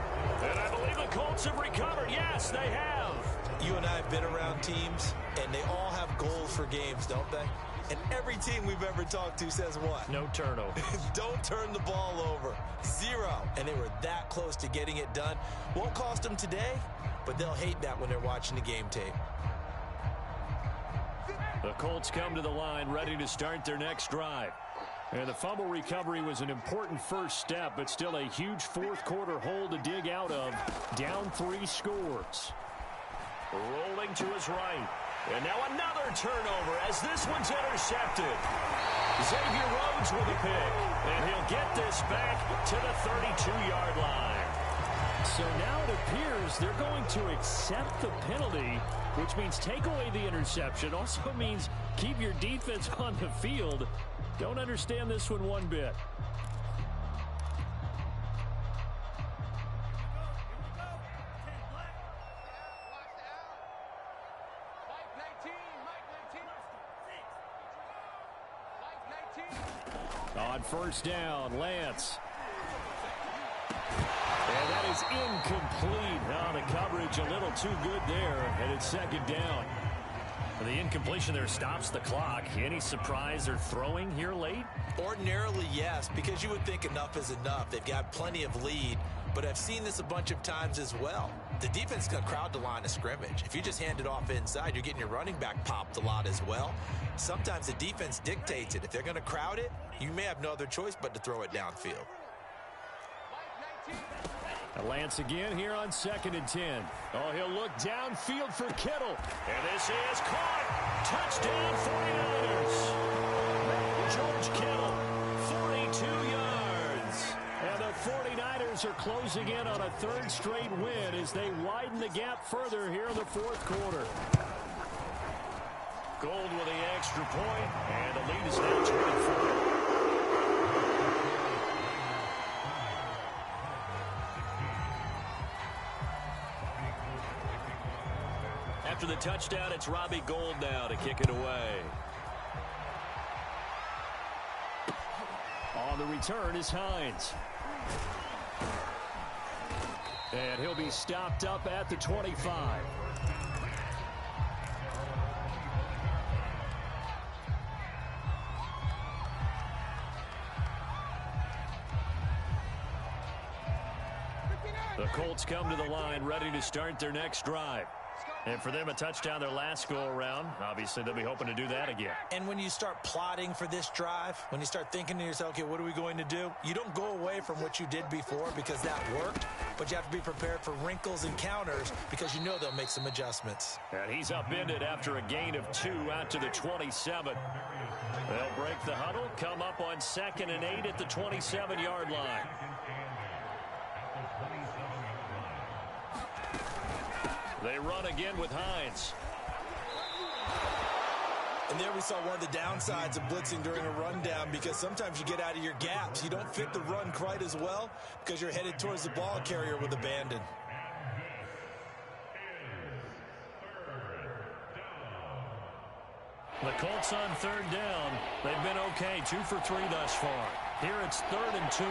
And I believe the Colts have recovered. Yes, they have. You and I have been around teams, and they all have goals for games, don't they? And every team we've ever talked to says what? No turnover. Don't turn the ball over. 0. And they were that close to getting it done. Won't cost them today, but they'll hate that when they're watching the game tape. The Colts come to the line ready to start their next drive. And the fumble recovery was an important first step, but still a huge fourth quarter hole to dig out of. Down 3 scores. Rolling to his right. And now another turnover as this one's intercepted. Xavier Rhodes with a pick. And he'll get this back to the 32-yard line. So now it appears they're going to accept the penalty, which means take away the interception. Also means keep your defense on the field. Don't understand this one bit. On 1st down, Lance. And that is incomplete. Now the coverage a little too good there, and it's 2nd down. The incompletion there stops the clock. Any surprise they're throwing here late? Ordinarily, yes, because you would think enough is enough. They've got plenty of lead, but I've seen this a bunch of times as well. The defense is going to crowd the line of scrimmage. If you just hand it off inside, you're getting your running back popped a lot as well. Sometimes the defense dictates it. If they're going to crowd it, you may have no other choice but to throw it downfield. Lance again here on 2nd and 10. Oh, he'll look downfield for Kittle. And this is caught. Touchdown 49ers. George Kittle, 42 yards. And the 49ers are closing in on a 3rd straight win as they widen the gap further here in the fourth quarter. Gold with the extra point, and the lead is now 24. After the touchdown, it's Robbie Gould now to kick it away. On the return is Hines. And he'll be stopped up at the 25. The Colts come to the line ready to start their next drive. And for them, a touchdown their last go-around. Obviously, they'll be hoping to do that again. And when you start plotting for this drive, when you start thinking to yourself, okay, what are we going to do? You don't go away from what you did before because that worked, but you have to be prepared for wrinkles and counters because you know they'll make some adjustments. And he's upended after a gain of 2 out to the 27. They'll break the huddle, come up on 2nd and 8 at the 27-yard line. They run again with Hines. And there we saw one of the downsides of blitzing during a rundown because sometimes you get out of your gaps. You don't fit the run quite as well because you're headed towards the ball carrier with abandon. The Colts on third down. They've been okay, 2 for 3 thus far. Here it's 3rd and 2.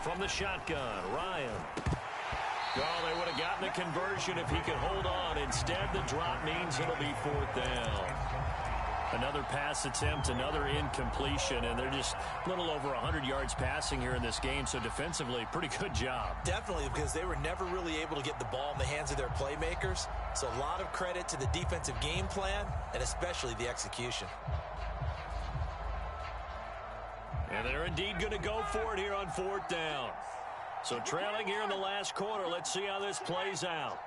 From the shotgun, Ryan. Oh, they would have gotten a conversion if he could hold on. Instead, the drop means it'll be 4th down. Another pass attempt, another incompletion, and they're just a little over 100 yards passing here in this game, so defensively, pretty good job. Definitely, because they were never really able to get the ball in the hands of their playmakers, so a lot of credit to the defensive game plan, and especially the execution. And they're indeed going to go for it here on 4th down. So trailing here in the last quarter, let's see how this plays out.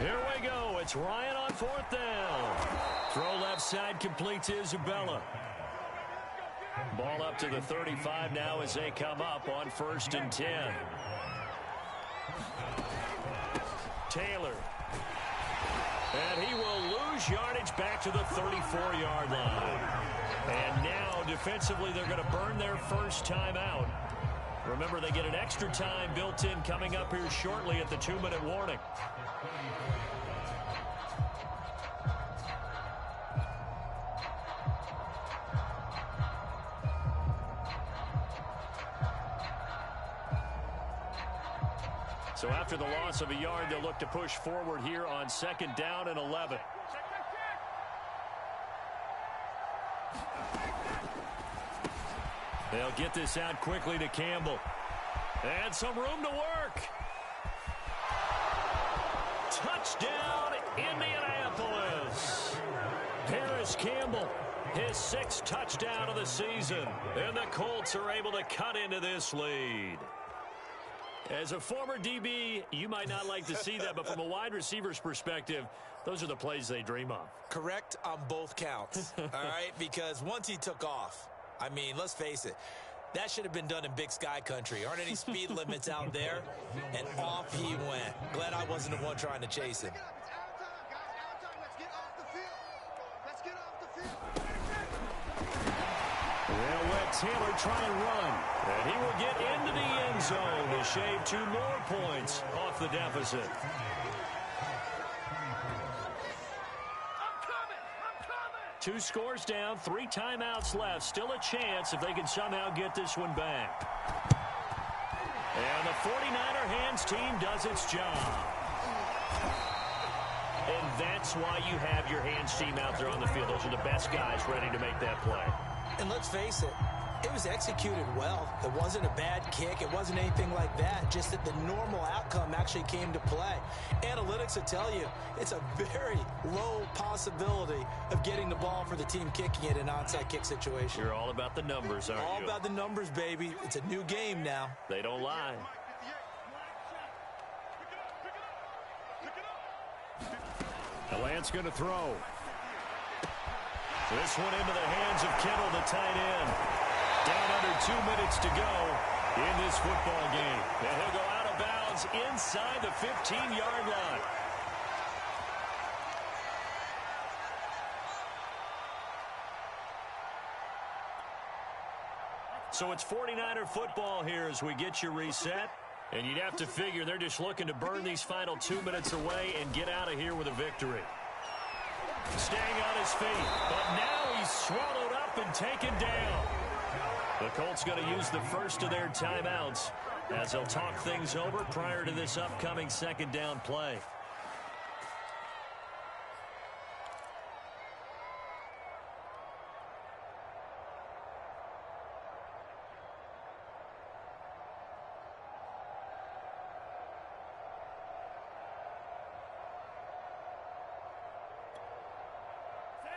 Here we go. It's Ryan on 4th down. Throw left side complete to Isabella. Ball up to the 35 now as they come up on 1st and 10. Taylor. And he will lose yardage back to the 34-yard line. And now, defensively, they're going to burn their first timeout. Remember, they get an extra time built in coming up here shortly at the 2-minute warning. So after the loss of a yard, they'll look to push forward here on 2nd down and 11. They'll get this out quickly to Campbell. And some room to work. Touchdown, Indianapolis. Paris Campbell, his 6th touchdown of the season. And the Colts are able to cut into this lead. As a former DB, you might not like to see that, but from a wide receiver's perspective, those are the plays they dream of. Correct on both counts, all right? Because once he took off, I mean, let's face it, that should have been done in Big Sky country. Aren't any speed limits out there? And off he went. Glad I wasn't the one trying to chase him. They'll let Taylor try and run. And he will get into the end zone to shave 2 more points off the deficit. Two scores down, 3 timeouts left. Still a chance if they can somehow get this one back. And the 49er hands team does its job. And that's why you have your hands team out there on the field. Those are the best guys ready to make that play. And let's face it, it was executed well. It wasn't a bad kick. It wasn't anything like that. Just that the normal outcome actually came to play. Analytics will tell you it's a very low possibility of getting the ball for the team kicking it in an onside kick situation. You're all about the numbers, aren't you? All about the numbers, baby. It's a new game now. They don't lie. Lance going to throw. This one into the hands of Kittle, the tight end. Down under 2 minutes to go in this football game. And he'll go out of bounds inside the 15-yard line. So it's 49er football here as we get you reset. And you'd have to figure they're just looking to burn these final 2 minutes away and get out of here with a victory. Staying on his feet, but now he's swallowed up and taken down. The Colts going to use the first of their timeouts as they'll talk things over prior to this upcoming 2nd down play.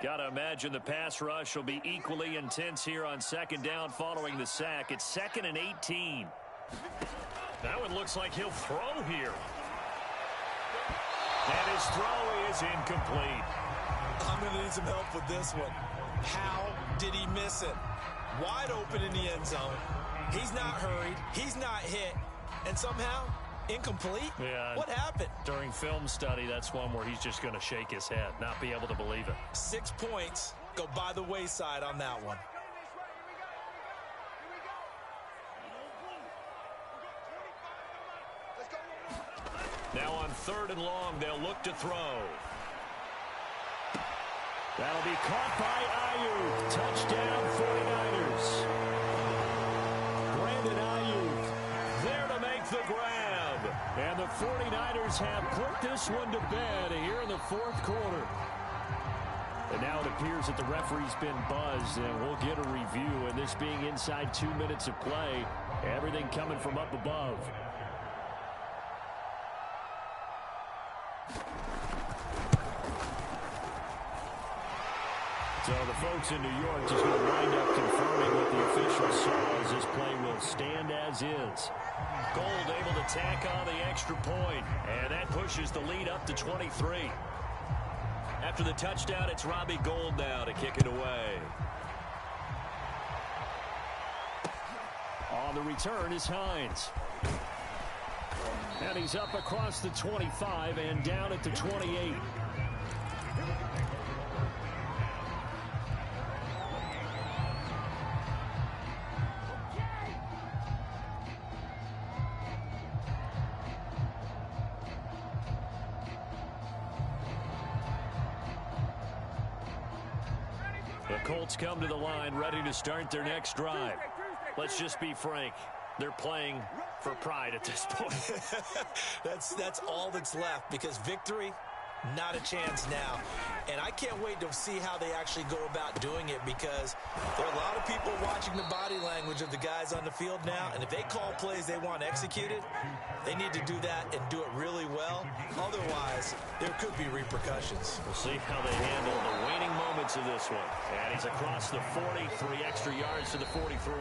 Got to imagine the pass rush will be equally intense here on 2nd down following the sack. It's 2nd and 18. That one looks like he'll throw here. And his throw is incomplete. I'm going to need some help with this one. How did he miss it? Wide open in the end zone. He's not hurried. He's not hit. And somehow Incomplete? Yeah. What happened? During film study, that's one where he's just going to shake his head, not be able to believe it. 6 points go by the wayside on that one. Now on 3rd and long, they'll look to throw. That'll be caught by Ayuk. Touchdown, 49ers. Brandon Ayuk there to make the grab. And the 49ers have put this one to bed here in the 4th quarter. And now it appears that the referee's been buzzed, and we'll get a review. And this being inside 2 minutes of play, everything coming from up above. So the folks in New York just going to wind up confirming what the official saw as this play will stand as is. Gold able to tack on the extra point, and that pushes the lead up to 23. After the touchdown, it's Robbie Gould now to kick it away. On the return is Hines. And he's up across the 25 and down at the 28. The Colts come to the line, ready to start their next drive. Let's just be frank. They're playing for pride at this point. That's all that's left, because victory, not a chance now. And I can't wait to see how they actually go about doing it, because there are a lot of people watching the body language of the guys on the field now, and if they call plays they want executed, they need to do that and do it really well. Otherwise, there could be repercussions. We'll see how they handle the waning moments of this one. And he's across the 40, 3 extra yards to the 43.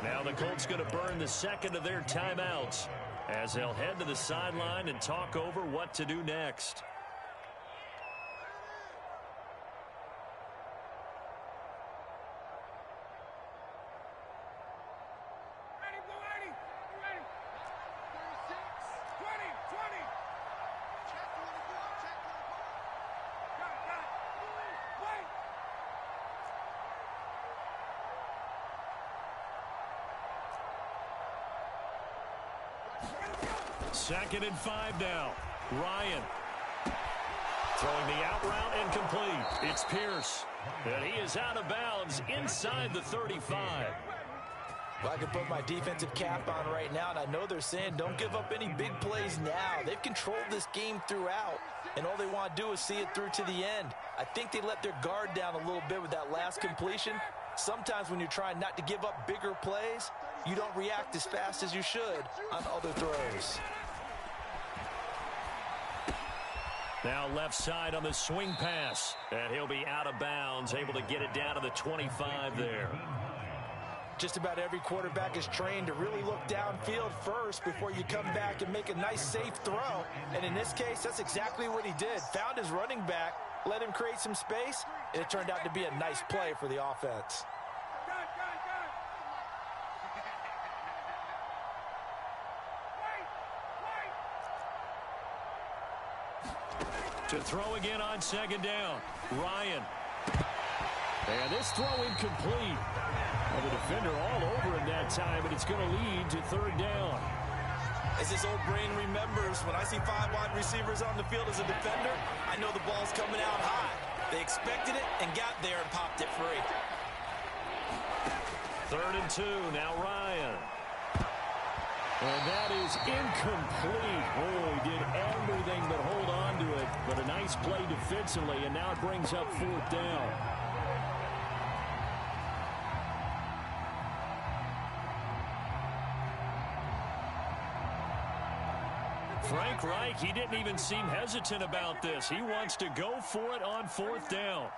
Now the Colts going to burn the second of their timeouts as they'll head to the sideline and talk over what to do next. Second and 5 now. Ryan throwing the out route incomplete. It's Pierce. And he is out of bounds inside the 35. Well, I can put my defensive cap on right now, and I know they're saying don't give up any big plays now. They've controlled this game throughout, and all they want to do is see it through to the end. I think they let their guard down a little bit with that last completion. Sometimes when you're trying not to give up bigger plays, you don't react as fast as you should on other throws. Now left side on the swing pass. And he'll be out of bounds, able to get it down to the 25 there. Just about every quarterback is trained to really look downfield first before you come back and make a nice, safe throw. And in this case, that's exactly what he did. Found his running back, let him create some space, and it turned out to be a nice play for the offense. To throw again on second down. Ryan. And this throw incomplete. Well, the defender all over him that time, and it's going to lead to third down. As his old brain remembers, when I see 5 wide receivers on the field as a defender, I know the ball's coming out high. They expected it and got there and popped it free. 3rd and 2. Now Ryan. And that is incomplete. Oh, he did everything but hold on to it. But a nice play defensively, and now it brings up 4th down. Frank Reich, he didn't even seem hesitant about this. He wants to go for it on 4th down.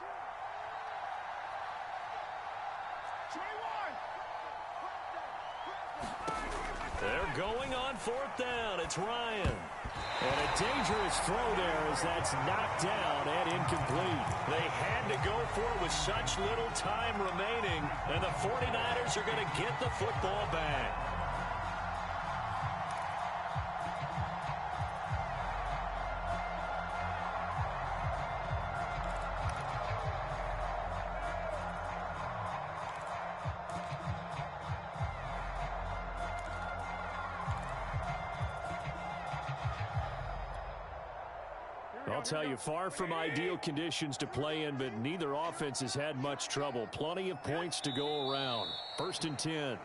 They're going on 4th down. It's Ryan. And a dangerous throw there as that's knocked down and incomplete. They had to go for it with such little time remaining, and the 49ers are going to get the football back. I'll tell you, far from ideal conditions to play in, but neither offense has had much trouble. Plenty of points to go around. 1st and 10.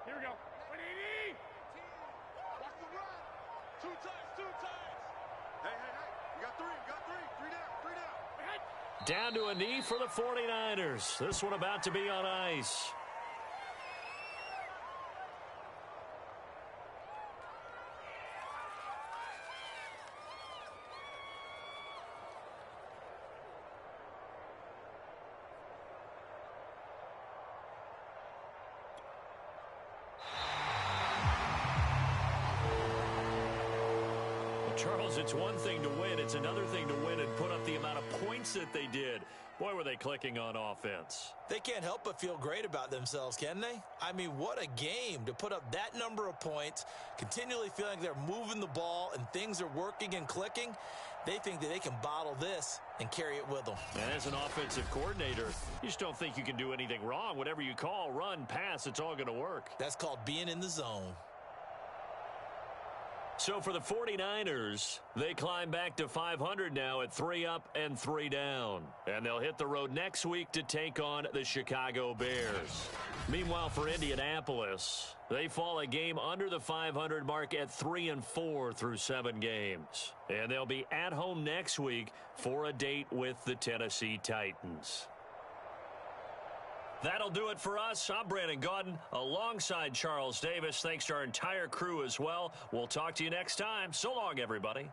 Here we go. Watch the run. Two times. Hey. You got three down. Down to a knee for the 49ers. This one about to be on ice. Charles, it's one thing to win. It's another thing to win and put up the amount of points that they did. Boy, were they clicking on offense. They can't help but feel great about themselves, can they? I mean, what a game to put up that number of points, continually feeling like they're moving the ball and things are working and clicking. They think that they can bottle this and carry it with them. And as an offensive coordinator, you just don't think you can do anything wrong. Whatever you call, run, pass, it's all going to work. That's called being in the zone. So for the 49ers, they climb back to 500 now at 3 up and 3 down. And they'll hit the road next week to take on the Chicago Bears. Meanwhile, for Indianapolis, they fall a game under the 500 mark at 3-4 through 7 games. And they'll be at home next week for a date with the Tennessee Titans. That'll do it for us. I'm Brandon Gaudin alongside Charles Davis. Thanks to our entire crew as well. We'll talk to you next time. So long, everybody.